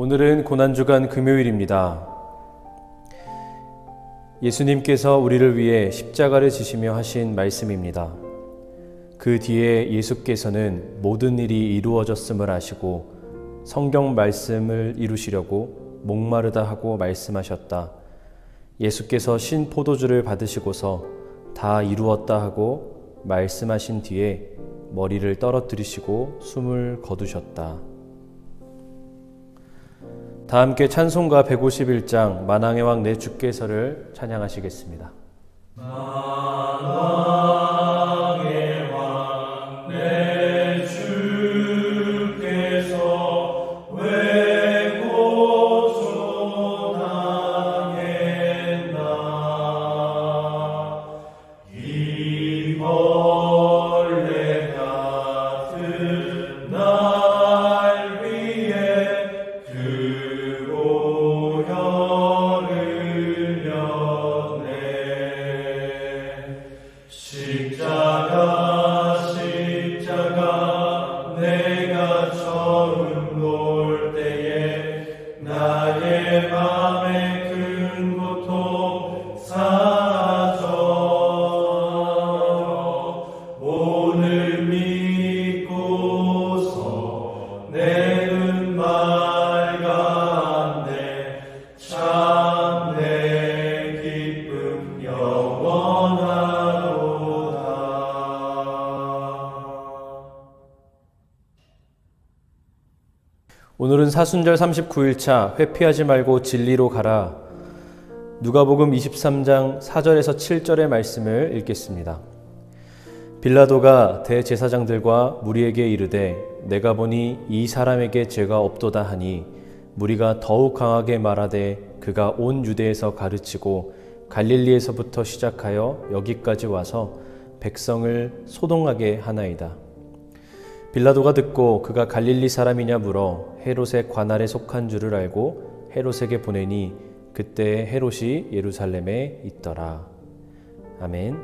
오늘은 고난주간 금요일입니다. 예수님께서 우리를 위해 십자가를 지시며 하신 말씀입니다. 그 뒤에 예수께서는 모든 일이 이루어졌음을 아시고 성경 말씀을 이루시려고 목마르다 하고 말씀하셨다. 예수께서 신 포도주를 받으시고서 다 이루었다 하고 말씀하신 뒤에 머리를 떨어뜨리시고 숨을 거두셨다. 다 함께 찬송가 151장 만왕의 왕 내 주께서를 찬양하시겠습니다. 만왕의 왕 내 주께서 왜 고초당했나. 이 벌레 같은 날 위해 십자가 내가 처음 볼 때에 나의 맘에 큰 고통 사라져. 오늘 믿고서 내 눈 맑았네. 참 내 기쁨 영원하도다. 오늘은 사순절 39일차 회피하지 말고 진리로 가라. 누가복음 23장 4절에서 7절의 말씀을 읽겠습니다. 빌라도가 대제사장들과 무리에게 이르되 내가 보니 이 사람에게 죄가 없도다 하니 무리가 더욱 강하게 말하되 그가 온 유대에서 가르치고 갈릴리에서부터 시작하여 여기까지 와서 백성을 소동하게 하나이다. 빌라도가 듣고 그가 갈릴리 사람이냐 물어 헤롯의 관할에 속한 줄을 알고 헤롯에게 보내니 그때 헤롯이 예루살렘에 있더라. 아멘.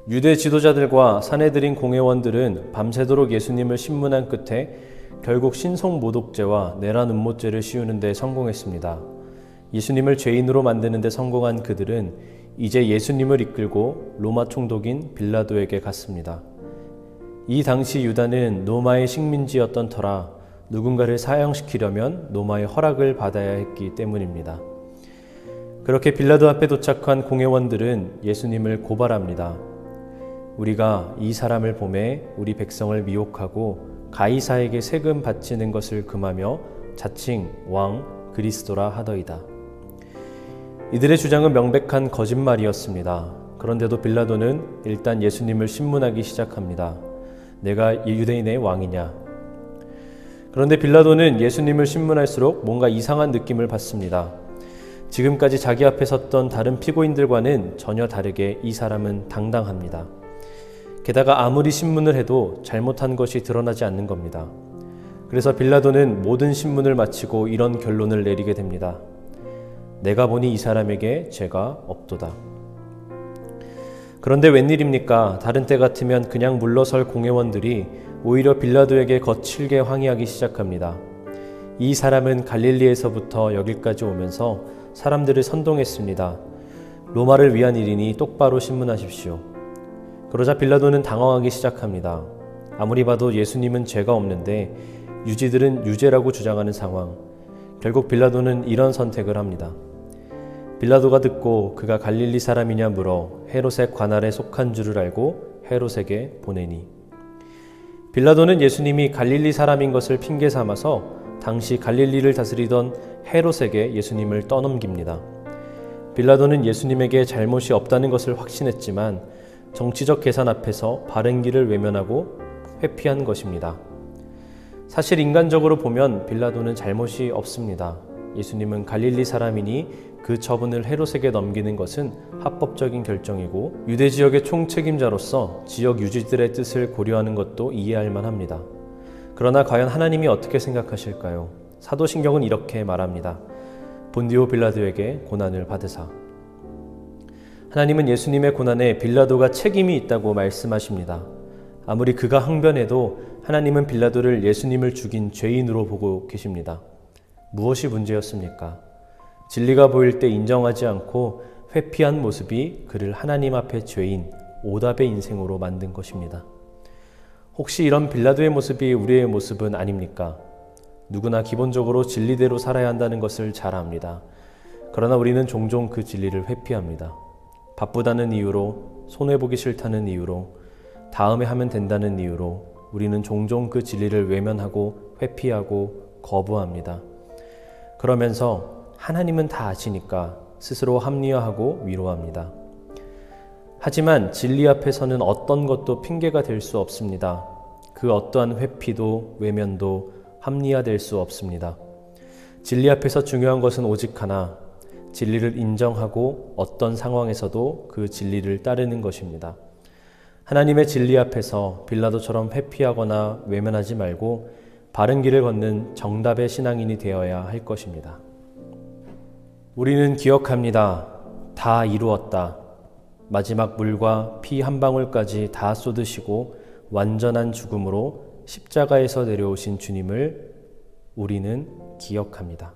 유대 지도자들과 사내들인 공회원들은 밤새도록 예수님을 신문한 끝에 결국 신성모독죄와 내란 음모죄를 씌우는 데 성공했습니다. 예수님을 죄인으로 만드는 데 성공한 그들은 이제 예수님을 이끌고 로마 총독인 빌라도에게 갔습니다. 이 당시 유다는 로마의 식민지였던 터라 누군가를 사형시키려면 로마의 허락을 받아야 했기 때문입니다. 그렇게 빌라도 앞에 도착한 공회원들은 예수님을 고발합니다. 우리가 이 사람을 보매 우리 백성을 미혹하고 가이사에게 세금 바치는 것을 금하며 자칭 왕 그리스도라 하더이다. 이들의 주장은 명백한 거짓말이었습니다. 그런데도 빌라도는 일단 예수님을 신문하기 시작합니다. 내가 유대인의 왕이냐? 그런데 빌라도는 예수님을 신문할수록 뭔가 이상한 느낌을 받습니다. 지금까지 자기 앞에 섰던 다른 피고인들과는 전혀 다르게 이 사람은 당당합니다. 게다가 아무리 신문을 해도 잘못한 것이 드러나지 않는 겁니다. 그래서 빌라도는 모든 신문을 마치고 이런 결론을 내리게 됩니다. 내가 보니 이 사람에게 죄가 없도다. 그런데 웬일입니까? 다른 때 같으면 그냥 물러설 공회원들이 오히려 빌라도에게 거칠게 항의하기 시작합니다. 이 사람은 갈릴리에서부터 여기까지 오면서 사람들을 선동했습니다. 로마를 위한 일이니 똑바로 신문하십시오. 그러자 빌라도는 당황하기 시작합니다. 아무리 봐도 예수님은 죄가 없는데 유지들은 유죄라고 주장하는 상황. 결국 빌라도는 이런 선택을 합니다. 빌라도가 듣고 그가 갈릴리 사람이냐 물어 헤롯의 관할에 속한 줄을 알고 헤롯에게 보내니. 빌라도는 예수님이 갈릴리 사람인 것을 핑계 삼아서 당시 갈릴리를 다스리던 헤롯에게 예수님을 떠넘깁니다. 빌라도는 예수님에게 잘못이 없다는 것을 확신했지만 정치적 계산 앞에서 바른 길을 외면하고 회피한 것입니다. 사실 인간적으로 보면 빌라도는 잘못이 없습니다. 예수님은 갈릴리 사람이니 그 처분을 헤롯에게 넘기는 것은 합법적인 결정이고 유대 지역의 총책임자로서 지역 유지들의 뜻을 고려하는 것도 이해할 만합니다. 그러나 과연 하나님이 어떻게 생각하실까요? 사도신경은 이렇게 말합니다. 본디오 빌라도에게 고난을 받으사. 하나님은 예수님의 고난에 빌라도가 책임이 있다고 말씀하십니다. 아무리 그가 항변해도 하나님은 빌라도를 예수님을 죽인 죄인으로 보고 계십니다. 무엇이 문제였습니까? 진리가 보일 때 인정하지 않고 회피한 모습이 그를 하나님 앞에 죄인, 오답의 인생으로 만든 것입니다. 혹시 이런 빌라도의 모습이 우리의 모습은 아닙니까? 누구나 기본적으로 진리대로 살아야 한다는 것을 잘 압니다. 그러나 우리는 종종 그 진리를 회피합니다. 바쁘다는 이유로, 손해보기 싫다는 이유로, 다음에 하면 된다는 이유로 우리는 종종 그 진리를 외면하고 회피하고 거부합니다. 그러면서 하나님은 다 아시니까 스스로 합리화하고 위로합니다. 하지만 진리 앞에서는 어떤 것도 핑계가 될 수 없습니다. 그 어떠한 회피도 외면도 합리화될 수 없습니다. 진리 앞에서 중요한 것은 오직 하나, 진리를 인정하고 어떤 상황에서도 그 진리를 따르는 것입니다. 하나님의 진리 앞에서 빌라도처럼 회피하거나 외면하지 말고 바른 길을 걷는 정답의 신앙인이 되어야 할 것입니다. 우리는 기억합니다. 다 이루었다. 마지막 물과 피 한 방울까지 다 쏟으시고 완전한 죽음으로 십자가에서 내려오신 주님을 우리는 기억합니다.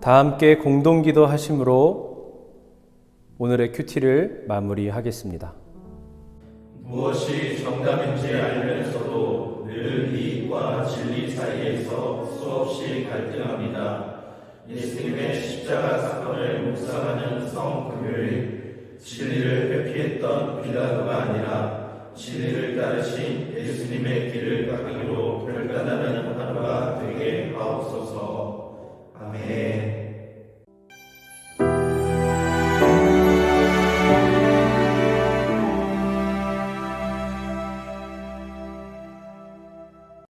다 함께 공동기도 하심으로 오늘의 큐티를 마무리하겠습니다. 무엇이 정답인지 알면서도 늘 이익과 진리 사이에서 수없이 갈등합니다. 예수님의 십자가 사건을 묵상하는 성금요일, 진리를 회피했던 빌라도가 아니라 진리를 따르신 예수님의 길을 가기로 결단하는 하루가 되게 하옵소서. 아멘.